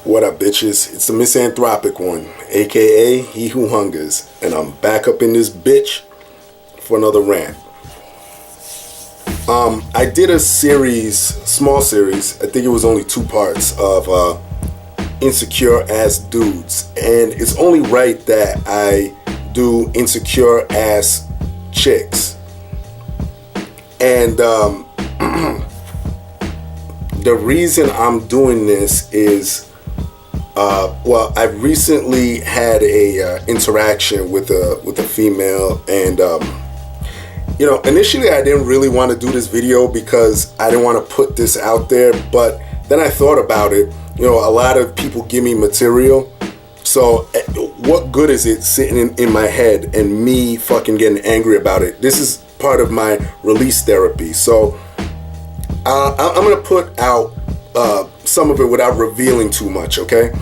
What up, bitches? It's the Misanthropic One, aka He Who Hungers, and I'm back up in this bitch for another rant. I did a small series, I think it was only 2 parts, of insecure ass dudes, and it's only right that I do insecure ass chicks. And the reason I'm doing this is, well, I recently had a interaction with a female, and you know, initially I didn't really want to do this video because I didn't want to put this out there, but then I thought about it. You know, a lot of people give me material, so what good is it sitting in my head and me fucking getting angry about it? This is part of my release therapy, so I'm gonna put out some of it without revealing too much, okay?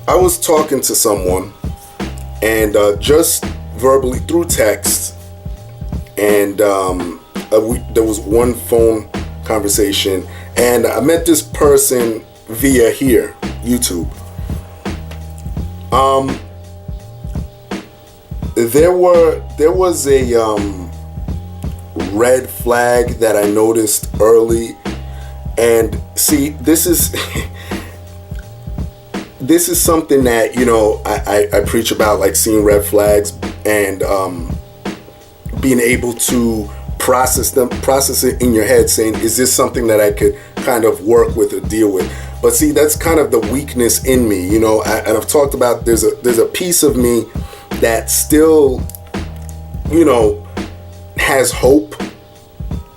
I was talking to someone, and just verbally through text, and there was one phone conversation, and I met this person via here, YouTube. There was a red flag that I noticed early, and see, this is this is something that, you know, I preach about, like seeing red flags and being able to process it in your head, saying, is this something that I could kind of work with or deal with? But see, that's kind of the weakness in me, you know. And I've talked about there's a piece of me that still, you know, has hope,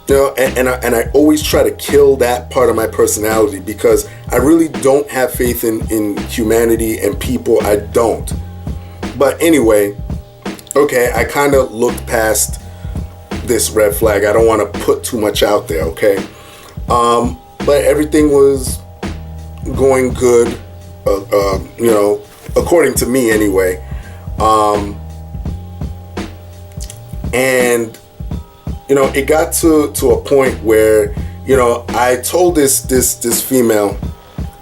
you know, and I always try to kill that part of my personality because I really don't have faith in humanity and people. I don't. But anyway, okay, I kind of looked past this red flag. I don't want to put too much out there, okay? But everything was going good, you know, according to me anyway. And you know, it got to a point where, you know, I told this female,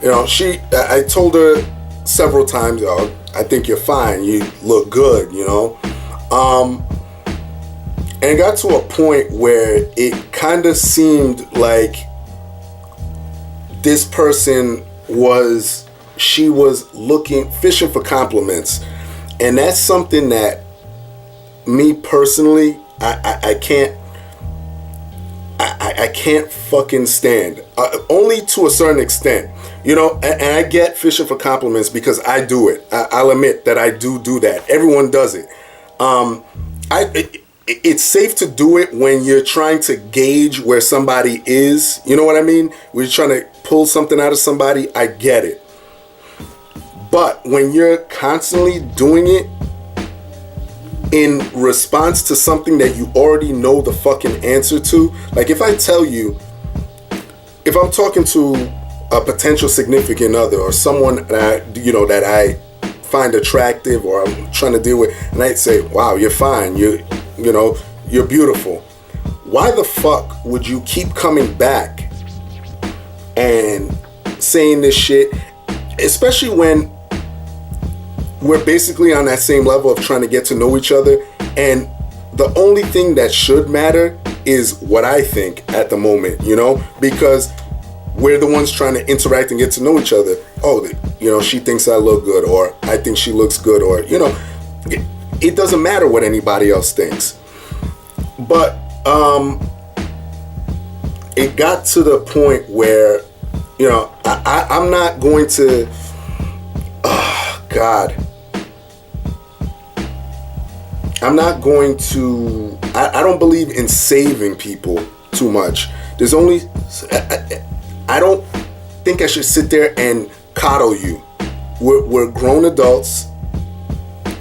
you know, I told her several times, oh, I think you're fine, you look good, you know. And it got to a point where it kind of seemed like this person was fishing for compliments. And that's something that me personally, I can't fucking stand. Only to a certain extent, you know. And I get fishing for compliments because I do it. I'll admit that I do that. Everyone does it. It's safe to do it when you're trying to gauge where somebody is. You know what I mean? When you're trying to pull something out of somebody, I get it. But when you're constantly doing it in response to something that you already know the fucking answer to, like if I tell you, if I'm talking to a potential significant other or someone that I find attractive or I'm trying to deal with, and I say, wow, you're fine, you know, you're beautiful. Why the fuck would you keep coming back and saying this shit, especially when we're basically on that same level of trying to get to know each other, and the only thing that should matter is what I think at the moment, you know, because we're the ones trying to interact and get to know each other. Oh, you know, she thinks I look good, or I think she looks good, or, you know, it doesn't matter what anybody else thinks. But it got to the point where, you know, I'm not going to, God, I'm not going to, I don't believe in saving people. too much. There's only, I don't think I should sit there and coddle you. We're grown adults.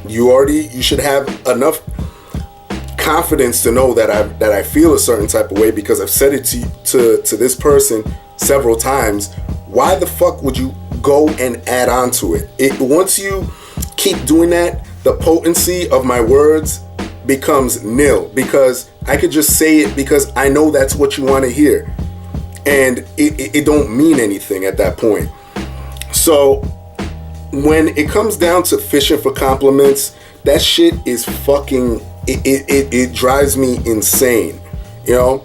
You should have enough confidence to know that I feel a certain type of way because I've said it to this person several times. Why the fuck would you go and add on to it? Once you keep doing that, the potency of my words becomes nil, because I could just say it because I know that's what you want to hear, and it don't mean anything at that point. So when it comes down to fishing for compliments, that shit is fucking, it drives me insane. You know,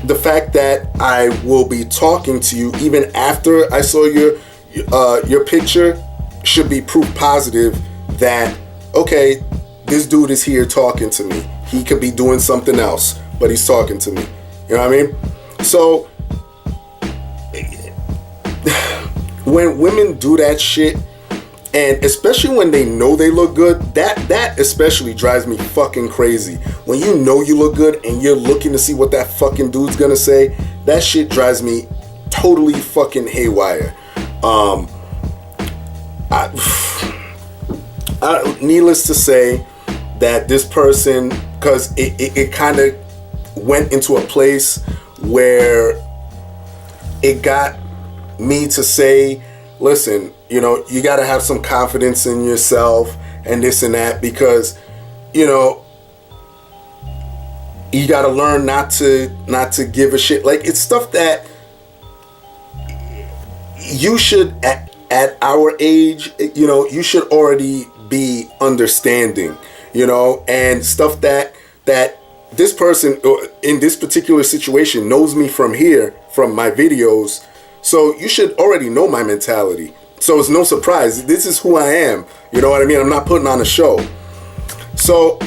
the fact that I will be talking to you even after I saw your picture should be proof positive that, okay, this dude is here talking to me. He could be doing something else, but he's talking to me. You know what I mean? So when women do that shit, and especially when they know they look good, that especially drives me fucking crazy. When you know you look good and you're looking to see what that fucking dude's gonna say, that shit drives me totally fucking haywire. Needless to say that this person, because it kind of went into a place where it got me to say, listen, you know, you got to have some confidence in yourself and this and that, because, you know, you got to learn not to give a shit. Like, it's stuff that you should, at our age, you know, you should already be understanding, you know, and stuff that this person in this particular situation knows me from my videos. So you should already know my mentality. So it's no surprise. This is who I am. You know what I mean? I'm not putting on a show. So,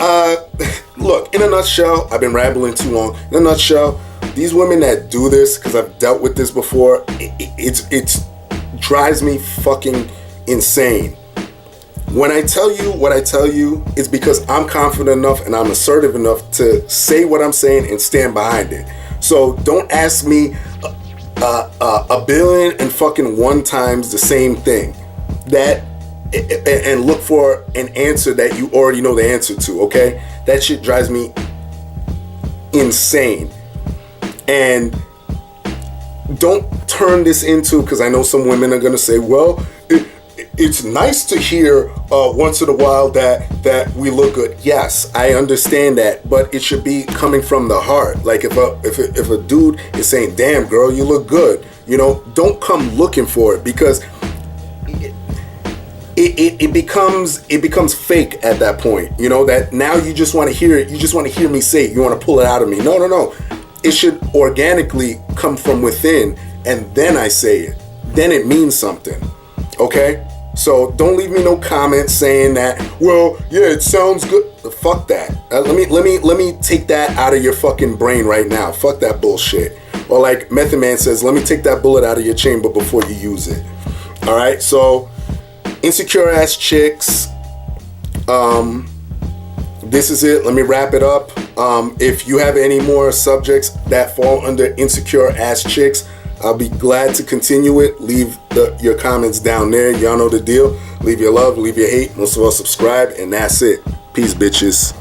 look, in a nutshell, I've been rambling too long. In a nutshell, these women that do this, because I've dealt with this before, it drives me fucking insane. When I tell you what I tell you, it's because I'm confident enough and I'm assertive enough to say what I'm saying and stand behind it. So don't ask me a billion and fucking one times the same thing and look for an answer that you already know the answer to. Okay, that shit drives me insane. And don't turn this into, because I know some women are gonna say, well, it's nice to hear once in a while that we look good. Yes, I understand that, but it should be coming from the heart. Like if a dude is saying, "Damn, girl, you look good," you know, don't come looking for it, because it becomes fake at that point. You know, that now you just want to hear it. You just want to hear me say it. You want to pull it out of me. No. It should organically come from within, and then I say it. Then it means something. Okay? So don't leave me no comments saying that, well, yeah, it sounds good. Fuck that. Let me take that out of your fucking brain right now. Fuck that bullshit. Or like Method Man says, let me take that bullet out of your chamber before you use it. All right. So insecure ass chicks. This is it. Let me wrap it up. If you have any more subjects that fall under insecure ass chicks, I'll be glad to continue it. Leave your comments down there. Y'all know the deal. Leave your love, leave your hate. Most of all, subscribe, and that's it. Peace, bitches.